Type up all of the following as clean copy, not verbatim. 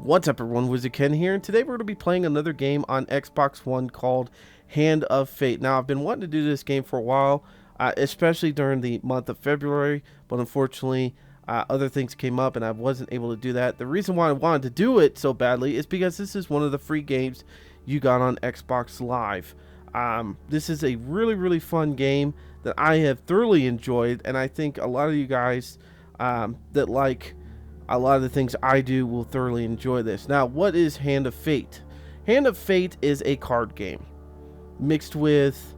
What's up everyone, WizardKen here, and today we're going to be playing another game on Xbox One called Hand of Fate. Now, I've been wanting to do this game for a while, especially during the month of February, but unfortunately, other things came up and I wasn't able to do that. The reason why I wanted to do it so badly is because this is one of the free games you got on Xbox Live. This is a really fun game that I have thoroughly enjoyed, and I think a lot of you guys that like a lot of the things I do will thoroughly enjoy this. Now, what is Hand of Fate? Hand of Fate is a card game mixed with,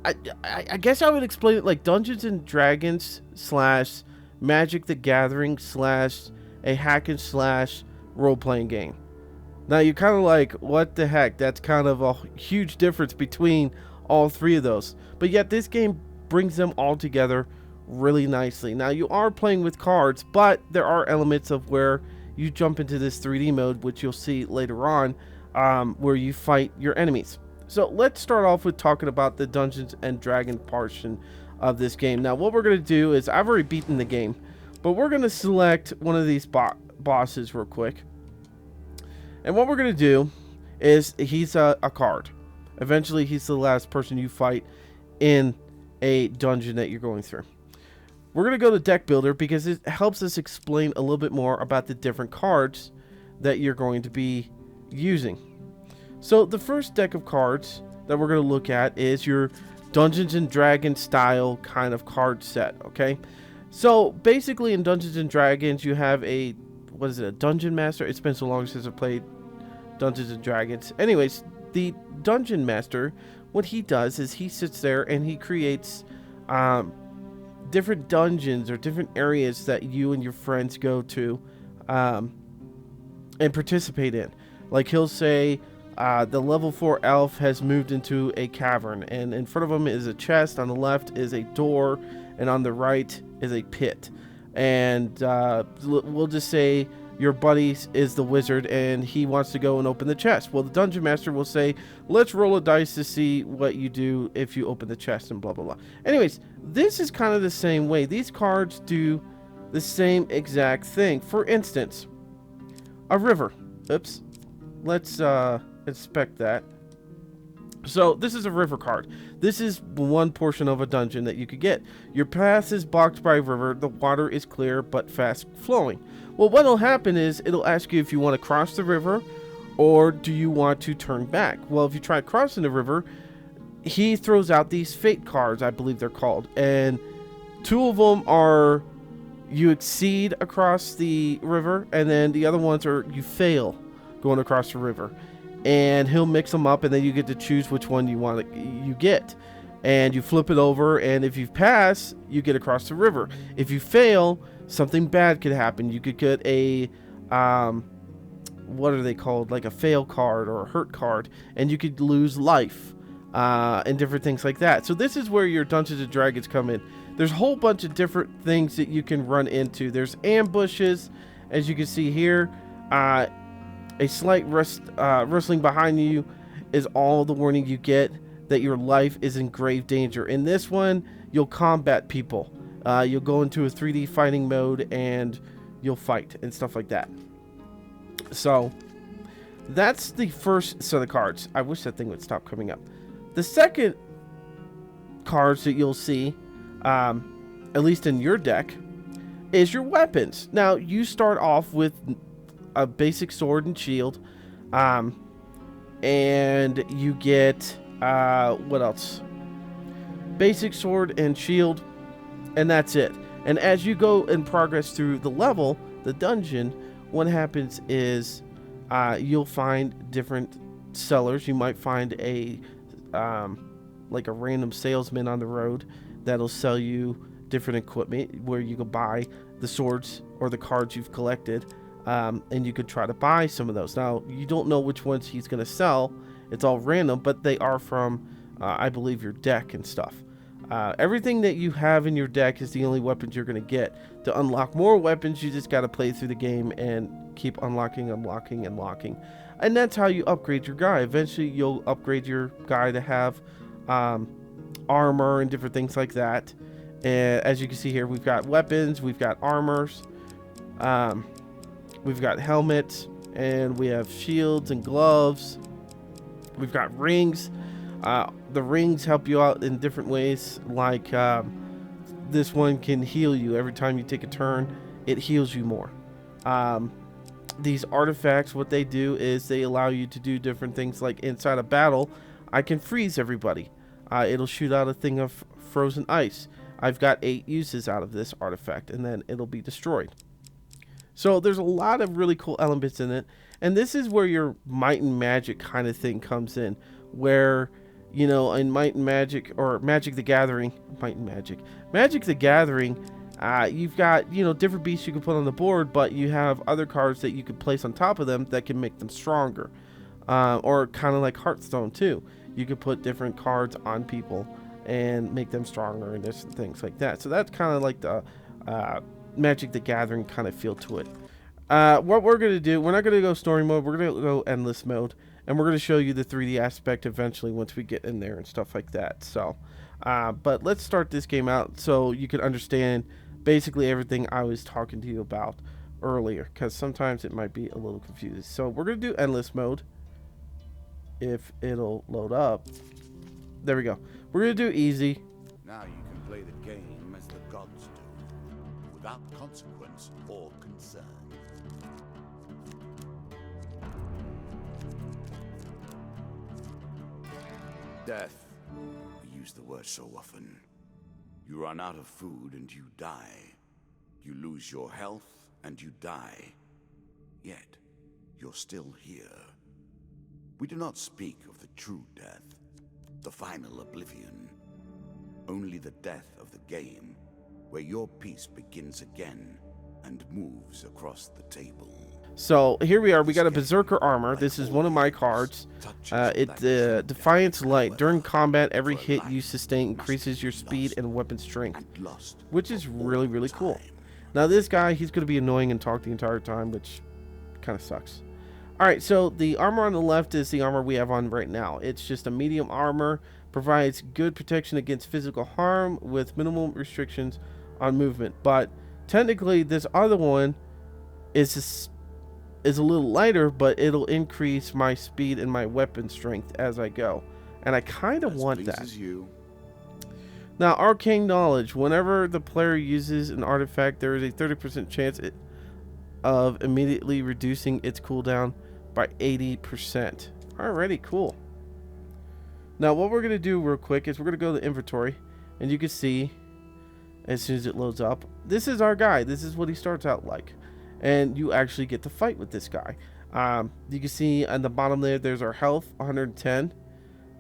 I guess I would explain it like Dungeons and Dragons slash Magic the Gathering slash a hack and slash role-playing game. Now, you're kind of like, what the heck? That's kind of a huge difference between all three of those. But yet, this game brings them all together really nicely. Now, you are playing with cards, but there are elements of where you jump into this 3D mode, which you'll see later on, where you fight your enemies. So let's start off with talking about the Dungeons and Dragons portion of this game. Now, what we're going to do is, I've already beaten the game, but we're going to select one of these bosses real quick. And what we're going to do is, he's a card. Eventually, he's the last person you fight in a dungeon that you're going through. We're going to go to Deck Builder because it helps us explain a little bit more about the different cards that you're going to be using. So the first deck of cards that we're going to look at is your Dungeons and Dragons style kind of card set, okay? So basically in Dungeons and Dragons you have a, what is it, a Dungeon Master? It's been so long since I've played Dungeons and Dragons. Anyways, the Dungeon Master, what he does is he sits there and he creates different dungeons or different areas that you and your friends go to and participate in. Like, he'll say the level 4 elf has moved into a cavern, and in front of him is a chest, on the left is a door, and on the right is a pit. And we'll just say your buddy is the wizard and he wants to go and open the chest. Well, the Dungeon Master will say, let's roll a dice to see what you do if you open the chest, and blah blah blah. Anyways, this is kind of the same way. These cards do the same exact thing. For instance, a river. Oops. Let's inspect that. So this is a river card. This is one portion of a dungeon that you could get. Your path is blocked by a river. The water is clear but fast flowing. Well, what will happen is it'll ask you if you want to cross the river or do you want to turn back. Well, if you try crossing the river, he throws out these fate cards, I believe they're called. And two of them are you exceed across the river, and then the other ones are you fail going across the river. And he'll mix them up, and then you get to choose which one you get. And you flip it over, and if you pass, you get across the river. If you fail, something bad could happen. You could get a what are they called, like a fail card or a hurt card, and you could lose life and different things like that. So this is where your Dungeons and Dragons come in. There's a whole bunch of different things that you can run into. There's ambushes, as you can see here. A slight rustling behind you is all the warning you get that your life is in grave danger. In this one, you'll combat people. You'll go into a 3D fighting mode and you'll fight and stuff like that. So that's the first set of cards. I wish that thing would stop coming up. The second cards that you'll see, at least in your deck, is your weapons. Now, you start off with a basic sword and shield, and you get what else? Basic sword and shield, and that's it. And as you go and progress through the level, the dungeon, what happens is you'll find different sellers. You might find a like a random salesman on the road that'll sell you different equipment where you can buy the swords or the cards you've collected. And you could try to buy some of those. Now, you don't know which ones he's going to sell. It's all random, but they are from, I believe, your deck and stuff. Everything that you have in your deck is the only weapons you're going to get. To unlock more weapons, you just got to play through the game and keep unlocking. And that's how you upgrade your guy. Eventually, you'll upgrade your guy to have armor and different things like that. And as you can see here, we've got weapons, we've got armors. We've got helmets, and we have shields and gloves. We've got rings. The rings help you out in different ways, like this one can heal you every time you take a turn. It heals you more. These artifacts, what they do is they allow you to do different things, like inside a battle I can freeze everybody. It'll shoot out a thing of frozen ice. I've got 8 uses out of this artifact, and then it'll be destroyed. So there's a lot of really cool elements in it, and this is where your might and magic kind of thing comes in, where, you know, in Might and Magic, or Magic the Gathering, Magic the Gathering, you've got, you know, different beasts you can put on the board, but you have other cards that you can place on top of them that can make them stronger. Or kind of like Hearthstone too. You could put different cards on people and make them stronger and different things like that. So that's kind of like the Magic the Gathering kind of feel to it. What we're going to do, we're not going to go story mode, we're going to go endless mode. And we're going to show you the 3D aspect eventually once we get in there and stuff like that. So, but let's start this game out so you can understand basically everything I was talking to you about earlier, because sometimes it might be a little confusing. So we're going to do endless mode, if it'll load up. There we go. We're going to do easy. Now you can play the game as the gods do, without consequence or concern. Death. We use the word so often. You run out of food and you die. You lose your health and you die. Yet, you're still here. We do not speak of the true death, the final oblivion. Only the death of the game, where your piece begins again and moves across the table. So here we are. We got a Berserker armor. This is one of my cards. It's Defiance Light. During combat, every hit you sustain increases your speed and weapon strength, which is really, really cool. Now this guy, he's going to be annoying and talk the entire time, which kind of sucks. Alright, so the armor on the left is the armor we have on right now. It's just a medium armor, provides good protection against physical harm with minimal restrictions on movement. But technically, this other one is a little lighter, but it'll increase my speed and my weapon strength as I go. And I kind of want that. Now, Arcane Knowledge. Whenever the player uses an artifact, there is a 30% chance of immediately reducing its cooldown by 80%. Alrighty, cool. Now, what we're going to do real quick is we're going to go to inventory, and you can see, as soon as it loads up, this is our guy. This is what he starts out like. And you actually get to fight with this guy. You can see on the bottom there, there's our health, 110.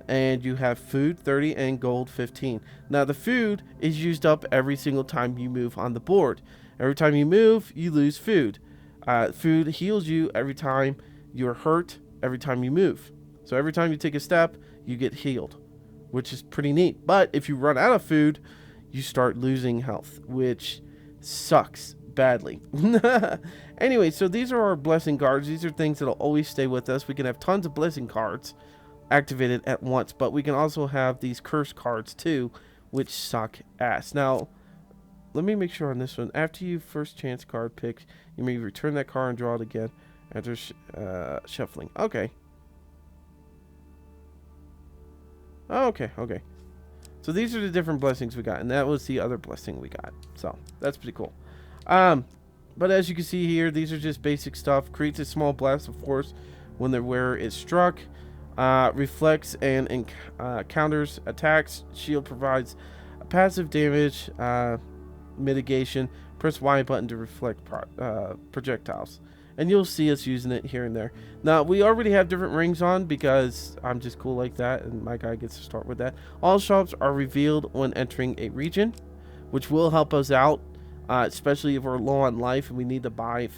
And you have food, 30, and gold, 15. Now, the food is used up every single time you move on the board. Every time you move, you lose food. Food heals you every time you're hurt, every time you move. So every time you take a step, you get healed, which is pretty neat. But if you run out of food, you start losing health, which sucks badly. Anyway, so these are our blessing cards. These are things that'll always stay with us. We can have tons of blessing cards activated at once, but we can also have these curse cards too, which suck ass. Now, let me make sure on this one. After you first chance card picked, you may return that card and draw it again after shuffling. Okay. Okay. So these are the different blessings we got, and that was the other blessing we got. So that's pretty cool. But as you can see here, these are just basic stuff. Creates a small blast of force when the wearer is struck. Reflects and counters attacks. Shield provides a passive damage mitigation. Press Y button to reflect projectiles. And you'll see us using it here and there. Now, we already have different rings on because I'm just cool like that, and my guy gets to start with that. All shops are revealed when entering a region, which will help us out, especially if we're low on life and we need to buy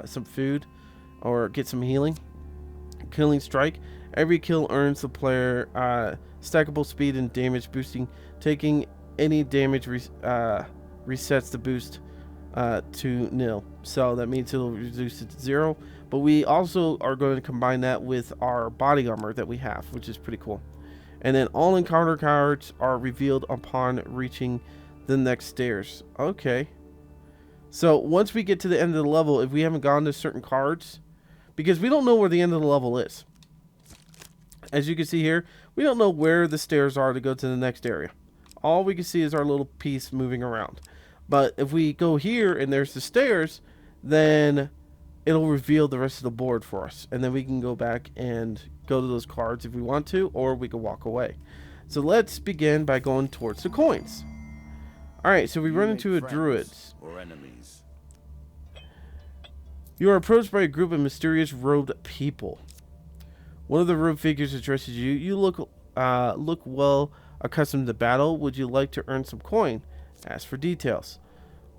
some food or get some healing. Killing Strike. Every kill earns the player stackable speed and damage boosting. Taking any damage resets the boost to nil. So that means it'll reduce it to 0. But we also are going to combine that with our body armor that we have, which is pretty cool. And then all encounter cards are revealed upon reaching the next stairs. Okay. So once we get to the end of the level, if we haven't gone to certain cards, because we don't know where the end of the level is. As you can see here, we don't know where the stairs are to go to the next area. All we can see is our little piece moving around. But if we go here and there's the stairs, then it'll reveal the rest of the board for us. And then we can go back and go to those cards if we want to, or we can walk away. So let's begin by going towards the coins. Alright, so we run into a druid. Or enemies. You are approached by a group of mysterious robed people. One of the robed figures addresses you. You look well accustomed to battle. Would you like to earn some coin? Ask for details.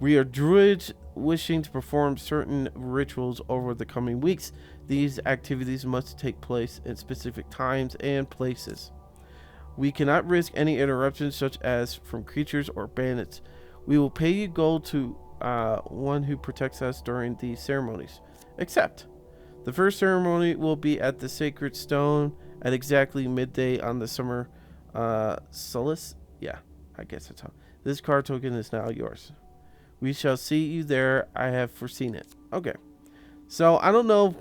We are druids wishing to perform certain rituals over the coming weeks. These activities must take place at specific times and places. We cannot risk any interruptions, such as from creatures or bandits. We will pay you gold to one who protects us during these ceremonies. Except, the first ceremony will be at the Sacred Stone at exactly midday on the summer solace. Yeah, I guess that's how. This card token is now yours. We shall see you there. I have foreseen it. Okay. So, I don't know.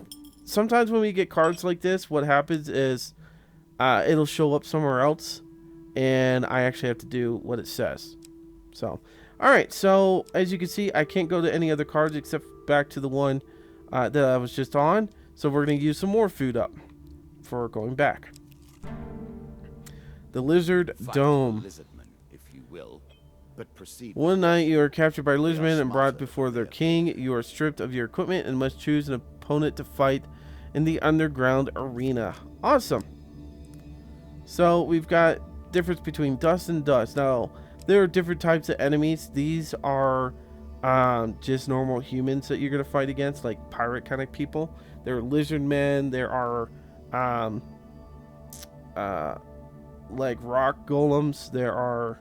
Sometimes when we get cards like this, what happens is it'll show up somewhere else, and I actually have to do what it says. So, alright. So, as you can see, I can't go to any other cards except back to the one that I was just on. So, we're going to use some more food up for going back. The Lizard Dome. If you will. But proceed. One night you are captured by lizardmen and brought before their king. You are stripped of your equipment and must choose an opponent to fight in the underground arena. Awesome. So we've got difference between dust and dust. Now there are different types of enemies. These are just normal humans that you're gonna fight against, like pirate kind of people. There are lizardmen. There are like rock golems. There are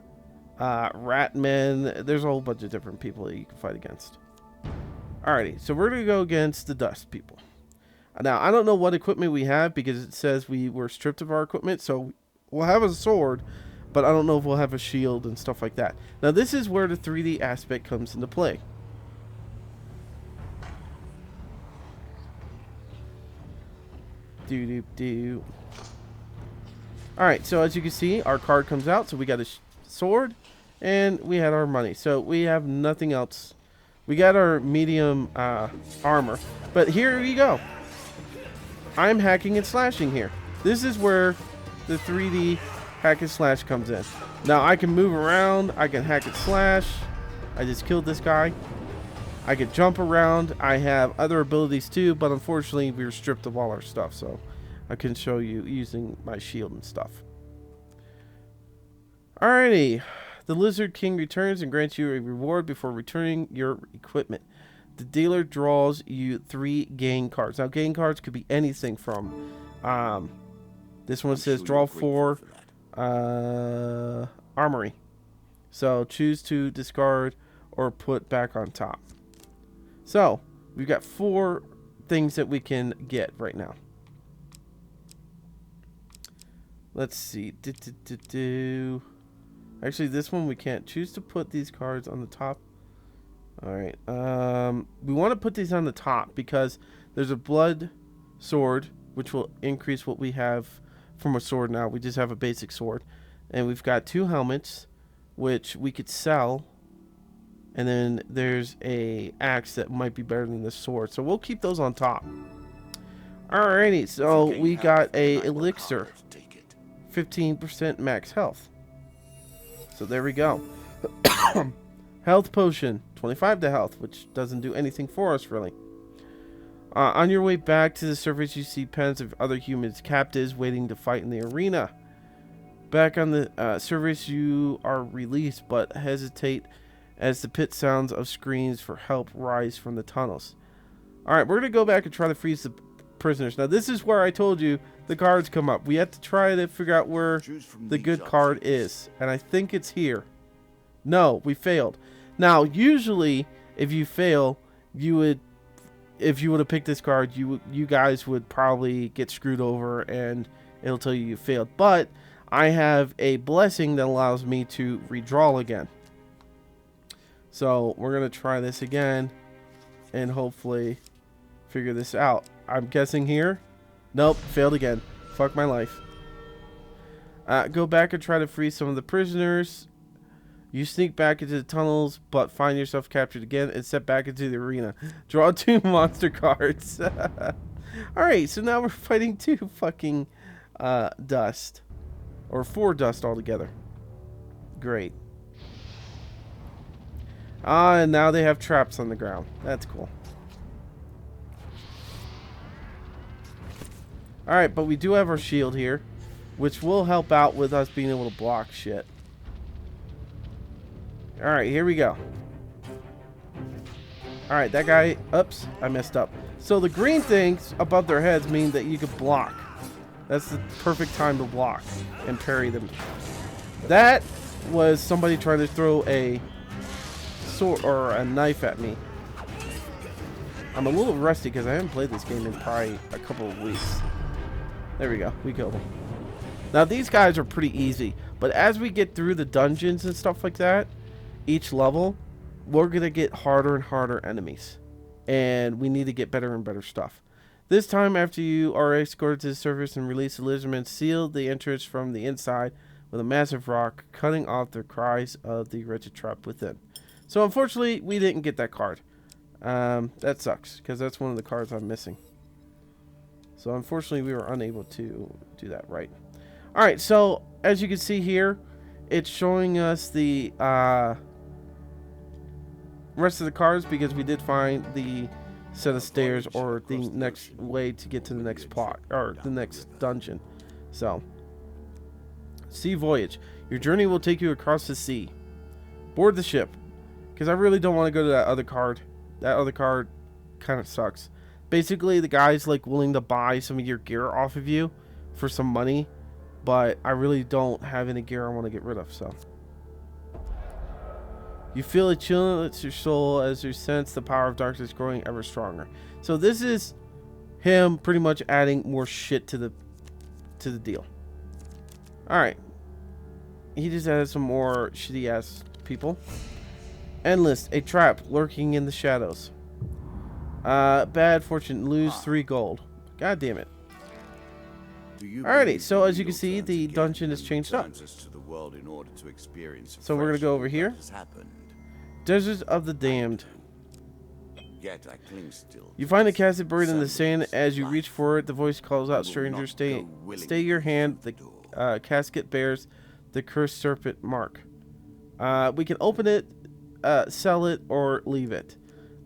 rat men. There's a whole bunch of different people that you can fight against. Alrighty, so we're gonna go against the dust people. Now I don't know what equipment we have because it says we were stripped of our equipment, so we'll have a sword, but I don't know if we'll have a shield and stuff like that. Now this is where the 3D aspect comes into play. Do. Alright, so as you can see, our card comes out, so we got a sword. And we had our money. So we have nothing else. We got our medium armor. But here we go. I'm hacking and slashing here. This is where the 3D hack and slash comes in. Now I can move around. I can hack and slash. I just killed this guy. I can jump around. I have other abilities too. But unfortunately we were stripped of all our stuff. So I can show you using my shield and stuff. Alrighty. The Lizard King returns and grants you a reward before returning your equipment. The dealer draws you 3 game cards. Now, game cards could be anything from... this one says draw 4 armory. So, choose to discard or put back on top. So, we've got 4 things that we can get right now. Let's see. Actually, this one we can't. Choose to put these cards on the top. Alright. We want to put these on the top because there's a blood sword, which will increase what we have from a sword now. We just have a basic sword. And we've got 2 helmets, which we could sell. And then there's a axe that might be better than this sword. So we'll keep those on top. Alrighty. So we got a elixir. 15% max health. So there we go. Health potion, 25 to health, which doesn't do anything for us really. On your way back to the surface, you see pens of other humans, captives waiting to fight in the arena. Back on the surface, you are released, but hesitate as the pit sounds of screams for help rise from the tunnels. Alright, we're going to go back and try to freeze the prisoners. Now, this is where I told you the cards come up. We have to try to figure out where the good card is. And I think it's here. No, we failed. Now, usually, if you fail, if you would have picked this card, you guys would probably get screwed over and it'll tell you failed. But I have a blessing that allows me to redraw again. So we're going to try this again and hopefully figure this out. I'm guessing here. Nope, failed again. Fuck my life. Go back and try to free some of the prisoners. You sneak back into the tunnels, but find yourself captured again and step back into the arena. Draw 2 monster cards. Alright, so now we're fighting 2 fucking dust. Or 4 dust altogether. Great. And now they have traps on the ground. That's cool. Alright, but we do have our shield here, which will help out with us being able to block shit. Alright, here we go. Alright, that guy... Oops, I messed up. So the green things above their heads mean that you could block. That's the perfect time to block and parry them. That was somebody trying to throw a sword or a knife at me. I'm a little rusty because I haven't played this game in probably a couple of weeks. There we go. We killed him. Now these guys are pretty easy, but as we get through the dungeons and stuff like that, each level, we're going to get harder and harder enemies. And we need to get better and better stuff. This time, after you are escorted to the surface and release the lizardmen, seal the entrance from the inside with a massive rock, cutting off the cries of the wretched trap within. So unfortunately, we didn't get that card. That sucks, because that's one of the cards I'm missing. So unfortunately, we were unable to do that right. Alright, so as you can see here, it's showing us the rest of the cards because we did find the set of stairs or the next way to get to the next plot or the next dungeon. So, sea voyage. Your journey will take you across the sea. Board the ship. Because I really don't want to go to that other card. That other card kind of sucks. Basically, the guy's like willing to buy some of your gear off of you for some money. But I really don't have any gear I want to get rid of, so. You feel a chill at your soul as you sense the power of darkness growing ever stronger. So this is him pretty much adding more shit to the deal. Alright. He just added some more shitty ass people. Endless, a trap lurking in the shadows. Bad fortune, lose 3 gold. God damn it. Alrighty, so as you can see, the dungeon has changed up. So we're gonna go over here. Deserts of the Damned. You find a casket buried in the sand. As you reach for it, the voice calls out, "Stranger, stay your hand." The casket bears the cursed serpent mark. We can open it, sell it, or leave it.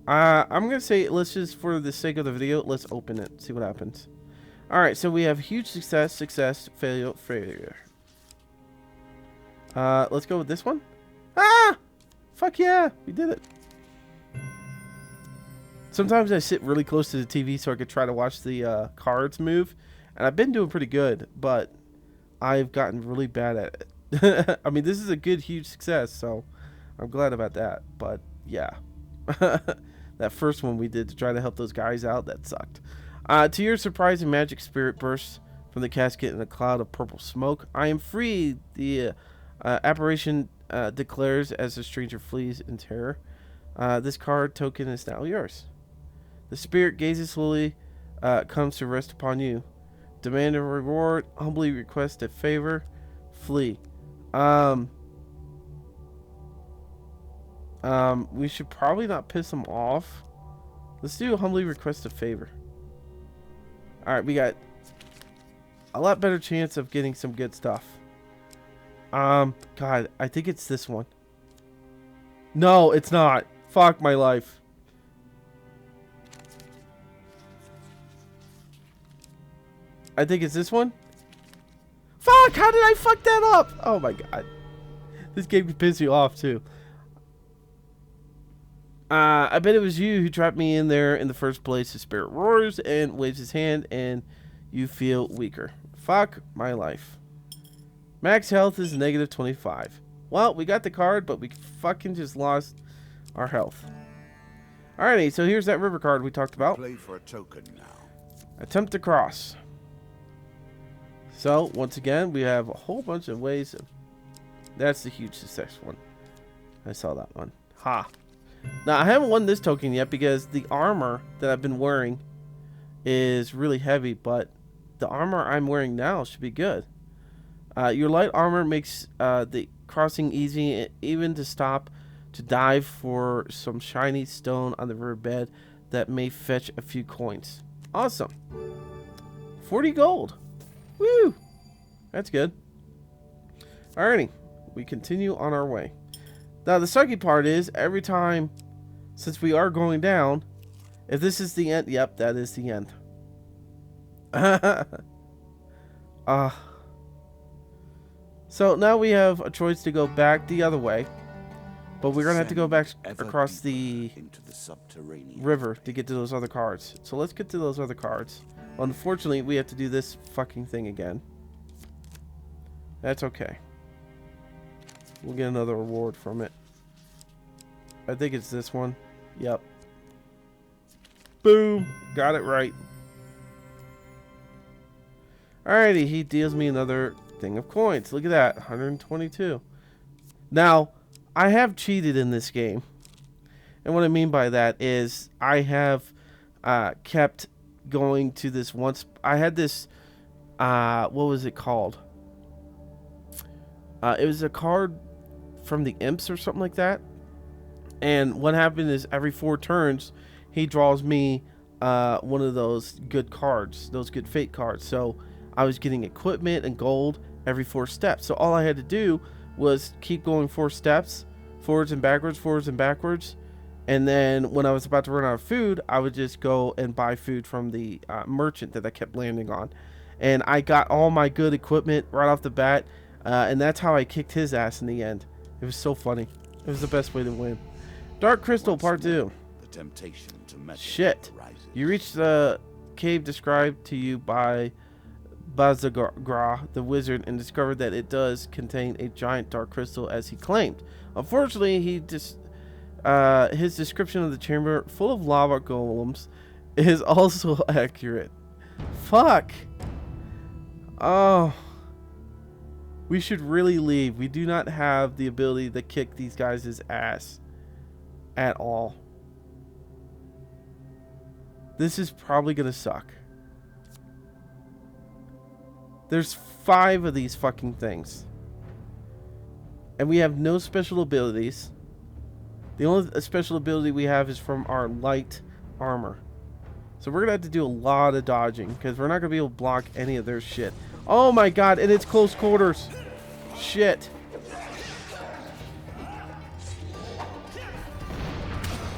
I'm gonna say let's just, for the sake of the video, let's open it. See what happens. All right, so we have huge success, success, failure, failure. Let's go with this one. Ah! Fuck yeah, we did it. Sometimes I sit really close to the TV so I could try to watch the cards move. And I've been doing pretty good, but I've gotten really bad at it. I mean, this is a good, huge success, so I'm glad about that. But, yeah. That first one we did to try to help those guys out, that sucked. To your surprise, a magic spirit bursts from the casket in a cloud of purple smoke. I am free, the apparition declares as the stranger flees in terror. This card token is now yours. The spirit gazes slowly, comes to rest upon you. Demand a reward, humbly request a favor, flee. We should probably not piss them off. Let's do humbly request a favor. Alright, we got a lot better chance of getting some good stuff. God, I think it's this one. No, it's not. Fuck my life. I think it's this one. Fuck, how did I fuck that up? Oh my god. This game can piss you off too. I bet it was you who trapped me in there in the first place. The spirit roars and waves his hand and you feel weaker. Fuck my life. Max health is negative 25. Well, we got the card, but we fucking just lost our health. Alrighty, so here's that river card we talked about. Play for a token now. Attempt to cross. So, once again, we have a whole bunch of ways of... That's the huge success one. I saw that one. Ha. Now, I haven't won this token yet because the armor that I've been wearing is really heavy, but the armor I'm wearing now should be good. Your light armor makes the crossing easy, even to stop to dive for some shiny stone on the riverbed that may fetch a few coins. Awesome. 40 gold. Woo! That's good. Alrighty. We continue on our way. Now, the sucky part is, every time, since we are going down, if this is the end, yep, that is the end. So now we have a choice to go back the other way, but we're gonna have to go back across the river to get to those other cards. So let's get to those other cards. Well, unfortunately, we have to do this fucking thing again. That's okay. We'll get another reward from it. I think it's this one. Yep. Boom! Got it right. Alrighty, he deals me another thing of coins. Look at that, 122. Now, I have cheated in this game. And what I mean by that is I have kept going to this once. I had this, what was it called? It was a card from the Imps or something like that. And what happened is every 4 turns, he draws me one of those good cards, those good fate cards. So I was getting equipment and gold every 4 steps. So all I had to do was keep going 4 steps, forwards and backwards. And then when I was about to run out of food, I would just go and buy food from the merchant that I kept landing on. And I got all my good equipment right off the bat. And that's how I kicked his ass in the end. It was so funny. It was the best way to win. Dark Crystal Part 2. The temptation to Shit. You reached the cave described to you by Bazagra, the wizard, and discovered that it does contain a giant dark crystal as he claimed. Unfortunately, his description of the chamber full of lava golems is also accurate. Fuck. Oh. We should really leave. We do not have the ability to kick these guys' ass at all. This is probably gonna suck. There's 5 of these fucking things. And we have no special abilities. The only special ability we have is from our light armor. So we're gonna have to do a lot of dodging, because we're not gonna be able to block any of their shit. Oh my god, and it's close quarters. Shit.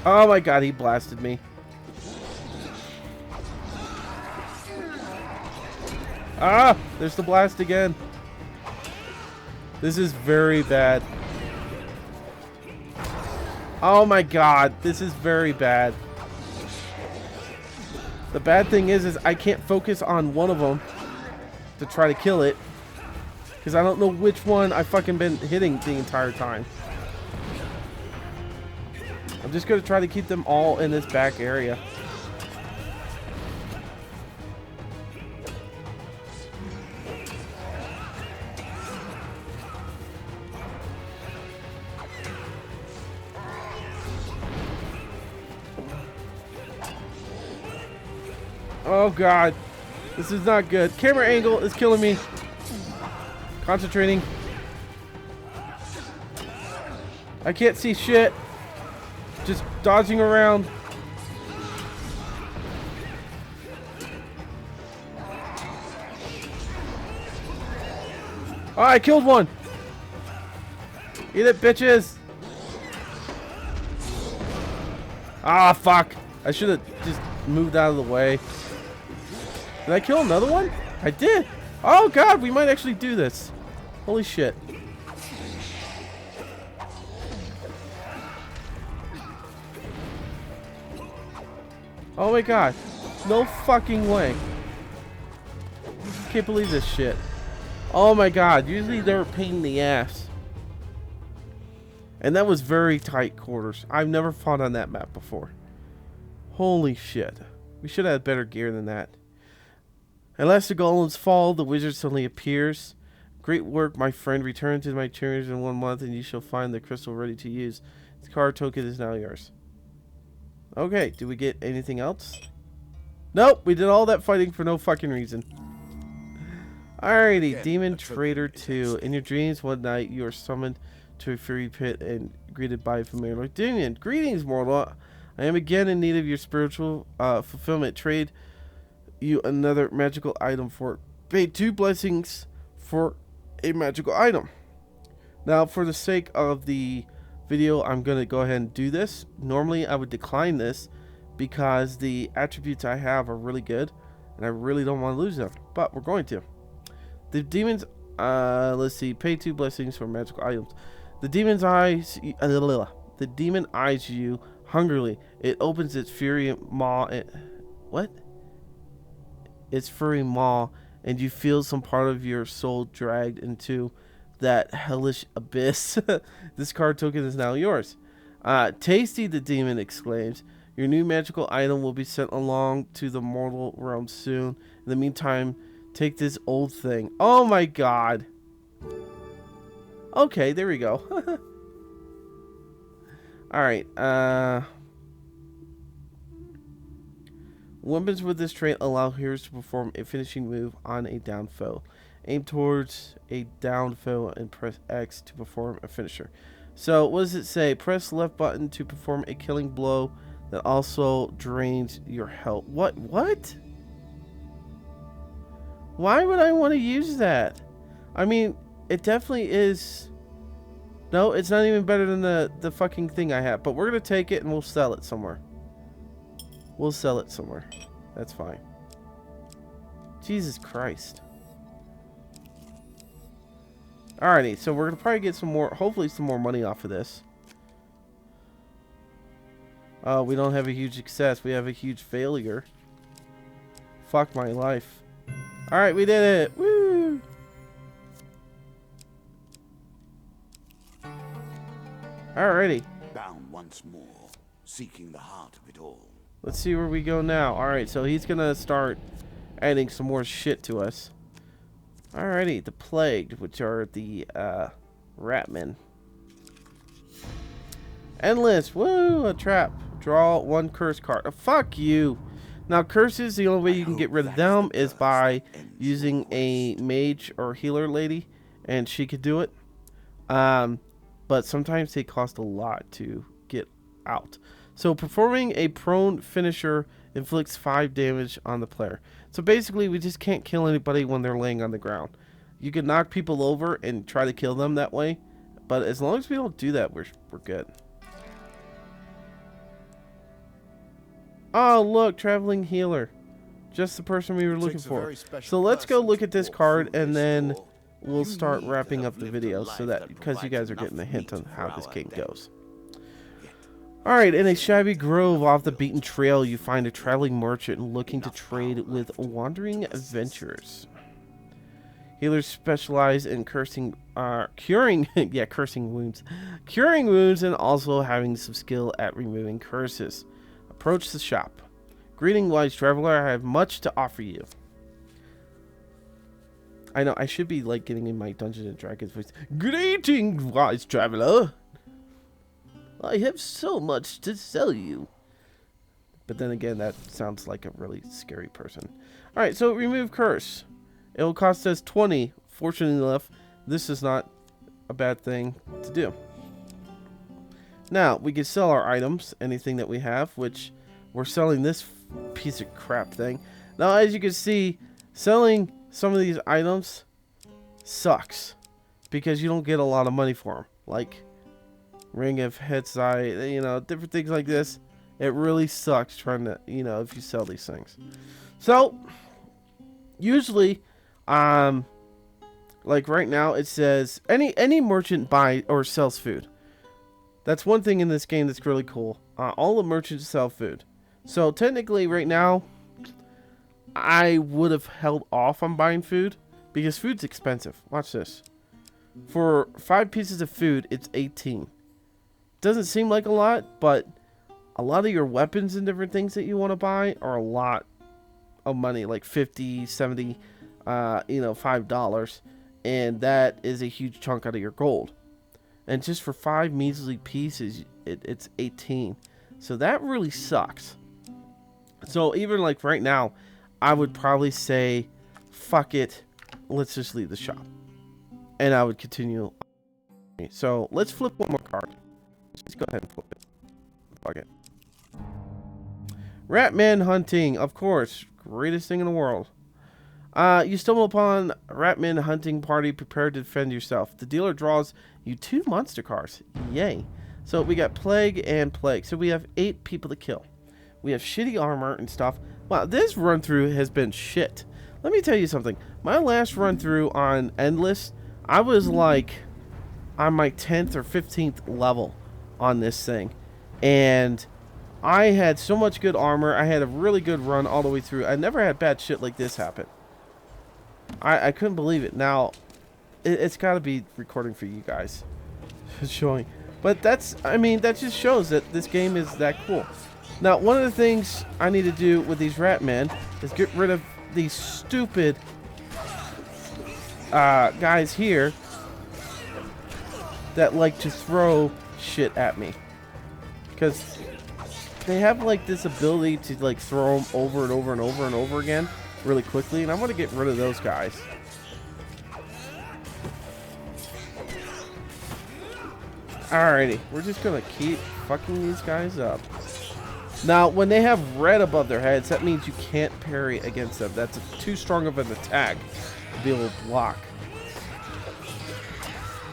Oh my god, he blasted me. Ah! There's the blast again. This is very bad. Oh my god, this is very bad. The bad thing is I can't focus on one of them to try to kill it, because I don't know which one I fucking been hitting the entire time. I'm just going to try to keep them all in this back area. Oh god, this is not good. Camera angle is killing me. Concentrating. I can't see shit. Just dodging around. Oh, I killed one. Eat it, bitches. Ah, fuck. I should have just moved out of the way. Did I kill another one? I did. Oh god, we might actually do this. Holy shit. Oh my god. No fucking way. Can't believe this shit. Oh my god. Usually they're a pain in the ass. And that was very tight quarters. I've never fought on that map before. Holy shit. We should have had better gear than that. Unless the golems fall, the wizard suddenly appears, Great work, my friend. Return to my chambers in 1 month and you shall find the crystal ready to use. This card token is now yours. Okay, do we get anything else? Nope, we did all that fighting for no fucking reason. Alrighty, Demon Trader 2. In your dreams one night, you are summoned to a fury pit and greeted by a familiar Lord Demon. Greetings, mortal. I am again in need of your spiritual fulfillment. Trade you another magical item for it. Pay 2 blessings for a magical item. Now, for the sake of the video, I'm going to go ahead and do this. Normally, I would decline this because the attributes I have are really good, and I really don't want to lose them, but we're going to. The demons, let's see, pay 2 blessings for magical items. The demon's eyes, the demon eyes you hungrily. It opens its fury maw. Its furry maw, and you feel some part of your soul dragged into that hellish abyss. This card token is now yours. Tasty, the demon exclaims. Your new magical item will be sent along to the mortal realm soon. In the meantime, take this old thing. Oh my god. Okay, there we go. Alright, weapons with this trait allow heroes to perform a finishing move on a down foe. Aim towards a down foe and press X to perform a finisher. So, what does it say? Press left button to perform a killing blow that also drains your health. What? Why would I want to use that? I mean, it definitely is. No, it's not even better than the fucking thing I have. But we're going to take it and we'll sell it somewhere. We'll sell it somewhere. That's fine. Jesus Christ. Alrighty, so we're going to probably get some more, hopefully some more money off of this. We don't have a huge success. We have a huge failure. Fuck my life. Alright, we did it. Woo! Alrighty. Bound once more, seeking the heart of it all. Let's see where we go now. Alright, so he's gonna start adding some more shit to us. Alrighty, the Plagued, which are the Ratmen. Endless, woo, a trap. Draw 1 curse card. Oh, fuck you. Now, curses, the only way you can get rid of them is by using a mage or healer lady, and she could do it. But sometimes they cost a lot to get out. So performing a prone finisher inflicts 5 damage on the player. So basically, we just can't kill anybody when they're laying on the ground. You can knock people over and try to kill them that way, but as long as we don't do that, we're good. Oh, look, traveling healer. Just the person we were looking for. So let's go look at this card, and then we'll start wrapping up the video, so that because you guys are getting a hint on how this game goes. Alright, in a shabby grove off the beaten trail, you find a traveling merchant looking to trade with wandering adventurers. Healers specialize in cursing wounds. Curing wounds and also having some skill at removing curses. Approach the shop. Greeting, wise traveler, I have much to offer you. I know, I should be like getting in my Dungeons and Dragons voice. Greetings, wise traveler. I have so much to sell you. But then again, that sounds like a really scary person. Alright, so remove curse. It will cost us 20. Fortunately enough, this is not a bad thing to do. Now, we can sell our items, anything that we have, which we're selling this piece of crap thing. Now, as you can see, selling some of these items sucks because you don't get a lot of money for them. Like Ring of Hetzai, you know, different things like this. It really sucks trying to, you know, if you sell these things. So, usually, like right now, it says any merchant buys or sells food. That's one thing in this game that's really cool. All the merchants sell food. So technically, right now, I would have held off on buying food because food's expensive. Watch this. For 5 pieces of food, it's 18. Doesn't seem like a lot, but a lot of your weapons and different things that you want to buy are a lot of money, like 50, 70, you know, $5. and that is a huge chunk out of your gold. And just for 5 measly pieces, it's 18. So that really sucks. So even like right now, I would probably say, fuck it, let's just leave the shop. And I would continue. So let's flip one more card. Let's go ahead and flip it. Fuck it. Ratman hunting, of course. Greatest thing in the world. You stumble upon a Ratman hunting party prepared to defend yourself. The dealer draws you 2 monster cards. Yay. So we got Plague and Plague. So we have 8 people to kill. We have shitty armor and stuff. Wow, this run through has been shit. Let me tell you something. My last run through on Endless, I was like on my 10th or 15th level on this thing. And I had so much good armor. I had a really good run all the way through. I never had bad shit like this happen. I couldn't believe it. Now, it's got to be recording for you guys. Showing. But that's, I mean, that just shows that this game is that cool. Now, one of the things I need to do with these Ratmen is get rid of these stupid guys here that like to throw shit at me. Because they have like this ability to like throw them over and over and over and over again really quickly, and I want to get rid of those guys. Alrighty, we're just gonna keep fucking these guys up. Now, when they have red above their heads, that means you can't parry against them. That's too strong of an attack to be able to block.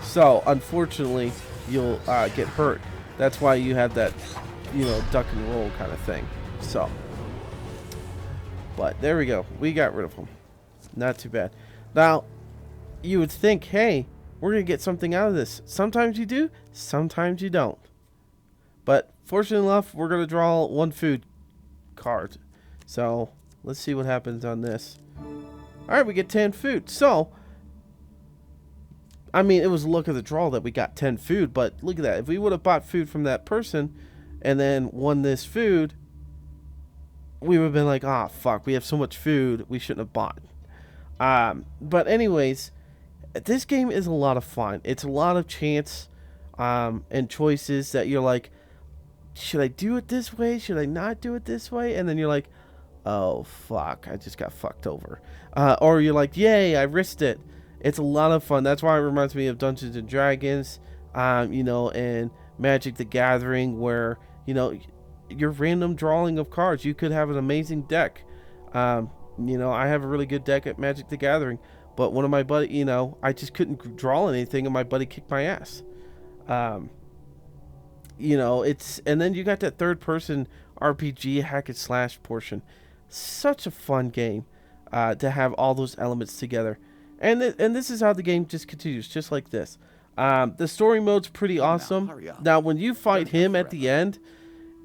So, unfortunately, you'll get hurt. That's why you have that, you know, duck and roll kind of thing. So, but there we go. We got rid of them. Not too bad. Now, you would think, hey, we're going to get something out of this. Sometimes you do, sometimes you don't. But fortunately enough, we're going to draw 1 food card. So, let's see what happens on this. Alright, we get 10 food. So, I mean, it was luck of the draw that we got 10 food, but look at that. If we would have bought food from that person and then won this food, we would have been like, ah, fuck, we have so much food, we shouldn't have bought. But anyways, this game is a lot of fun. It's a lot of chance and choices that you're like, should I do it this way? Should I not do it this way? And then you're like, oh, fuck, I just got fucked over. Or you're like, yay, I risked it. It's a lot of fun. That's why it reminds me of Dungeons and Dragons, you know, and Magic the Gathering, where, you know, your random drawing of cards. You could have an amazing deck. You know, I have a really good deck at Magic the Gathering, but one of my buddy, you know, I just couldn't draw anything, and my buddy kicked my ass. You know, it's, and then you got that third-person RPG hack and slash portion. Such a fun game to have all those elements together. And this is how the game just continues, just like this. The story mode's pretty awesome. Now, when you fight him at the end,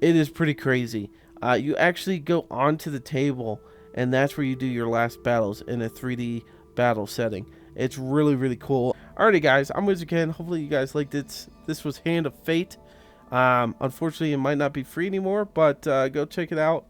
it is pretty crazy. You actually go onto the table, and that's where you do your last battles in a 3D battle setting. It's really, really cool. Alrighty, guys, I'm WizardKen. Hopefully you guys liked it. This was Hand of Fate. Unfortunately, it might not be free anymore, but go check it out.